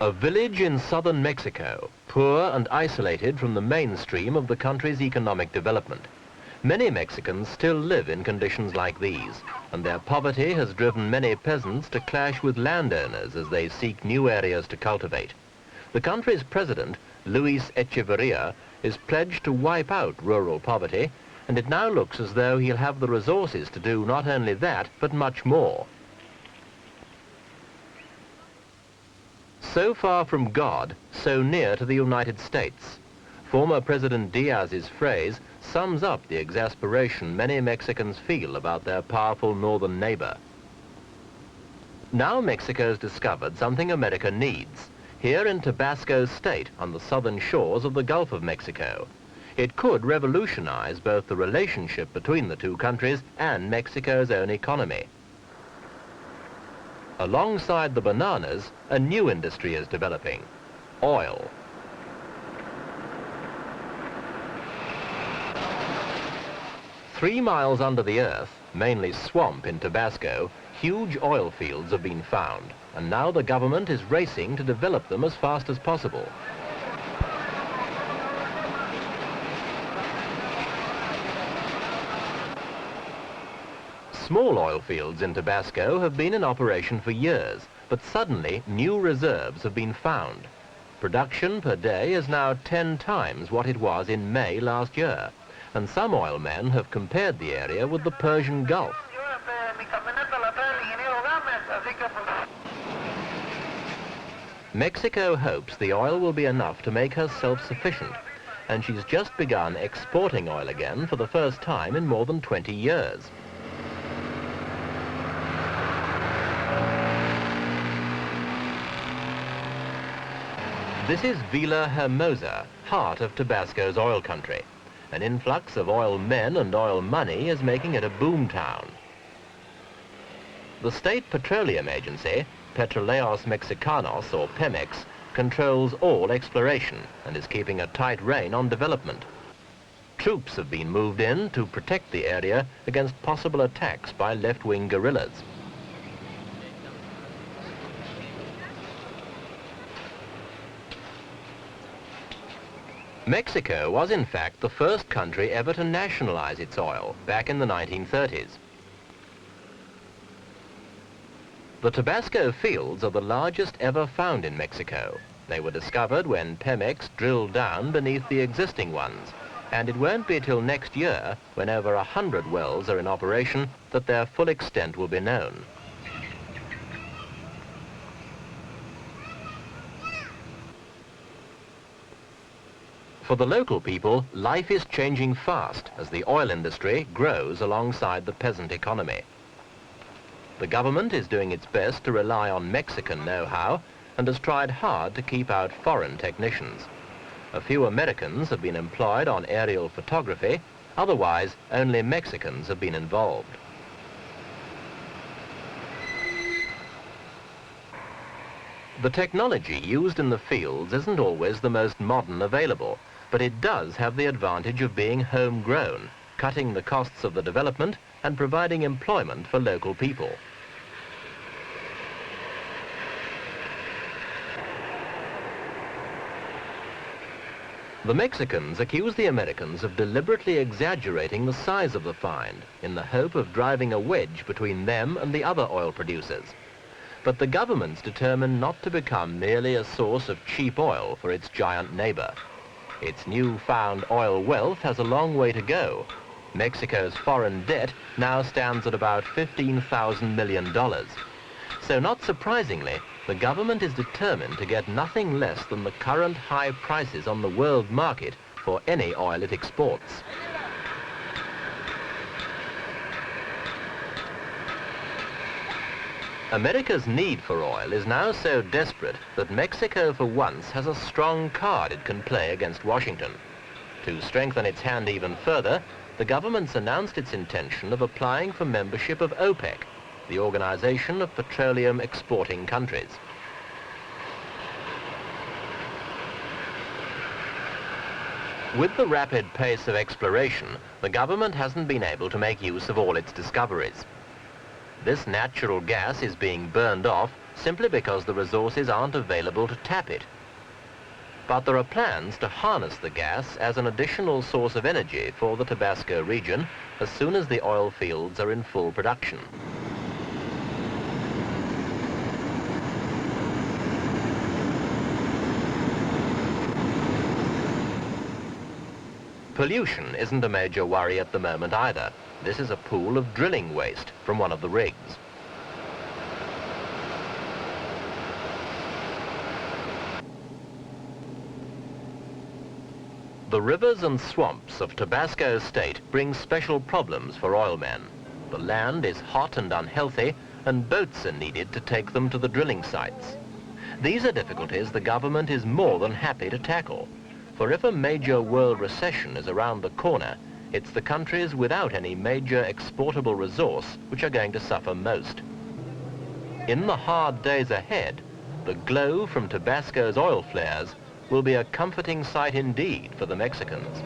A village in southern Mexico, poor and isolated from the mainstream of the country's economic development. Many Mexicans still live in conditions like these, and their poverty has driven many peasants to clash with landowners as they seek new areas to cultivate. The country's president, Luis Echeverria, is pledged to wipe out rural poverty, and it now looks as though he'll have the resources to do not only that, but much more. So far from God, so near to the United States. Former President Diaz's phrase sums up the exasperation many Mexicans feel about their powerful northern neighbor. Now Mexico's discovered something America needs, here in Tabasco State on the southern shores of the Gulf of Mexico. It could revolutionize both the relationship between the two countries and Mexico's own economy. Alongside the bananas, a new industry is developing: oil. Three miles under the earth, mainly swamp in Tabasco, huge oil fields have been found, and now the government is racing to develop them as fast as possible. Small oil fields in Tabasco have been in operation for years, but suddenly new reserves have been found. Production per day is now 10 times what it was in May last year, and some oil men have compared the area with the Persian Gulf. Mexico hopes the oil will be enough to make her self-sufficient, and she's just begun exporting oil again for the first time in more than 20 years. This is Villa Hermosa, heart of Tabasco's oil country. An influx of oil men and oil money is making it a boom town. The state petroleum agency, Petróleos Mexicanos, or Pemex, controls all exploration and is keeping a tight rein on development. Troops have been moved in to protect the area against possible attacks by left-wing guerrillas. Mexico was in fact the first country ever to nationalize its oil back in the 1930s. The Tabasco fields are the largest ever found in Mexico. They were discovered when Pemex drilled down beneath the existing ones, and it won't be till next year, when over 100 wells are in operation, that their full extent will be known. For the local people, life is changing fast as the oil industry grows alongside the peasant economy. The government is doing its best to rely on Mexican know-how and has tried hard to keep out foreign technicians. A few Americans have been employed on aerial photography, otherwise only Mexicans have been involved. The technology used in the fields isn't always the most modern available, but it does have the advantage of being homegrown, cutting the costs of the development and providing employment for local people. The Mexicans accuse the Americans of deliberately exaggerating the size of the find in the hope of driving a wedge between them and the other oil producers. But the government's determined not to become merely a source of cheap oil for its giant neighbor. Its newfound oil wealth has a long way to go. Mexico's foreign debt now stands at about $15,000 million. So not surprisingly, the government is determined to get nothing less than the current high prices on the world market for any oil it exports. America's need for oil is now so desperate that Mexico for once has a strong card it can play against Washington. To strengthen its hand even further, the government's announced its intention of applying for membership of OPEC, the Organization of Petroleum Exporting Countries. With the rapid pace of exploration, the government hasn't been able to make use of all its discoveries. This natural gas is being burned off simply because the resources aren't available to tap it. But there are plans to harness the gas as an additional source of energy for the Tabasco region as soon as the oil fields are in full production. Pollution isn't a major worry at the moment either. This is a pool of drilling waste from one of the rigs. The rivers and swamps of Tabasco State bring special problems for oilmen. The land is hot and unhealthy, and boats are needed to take them to the drilling sites. These are difficulties the government is more than happy to tackle. For if a major world recession is around the corner, it's the countries without any major exportable resource which are going to suffer most. In the hard days ahead, the glow from Tabasco's oil flares will be a comforting sight indeed for the Mexicans.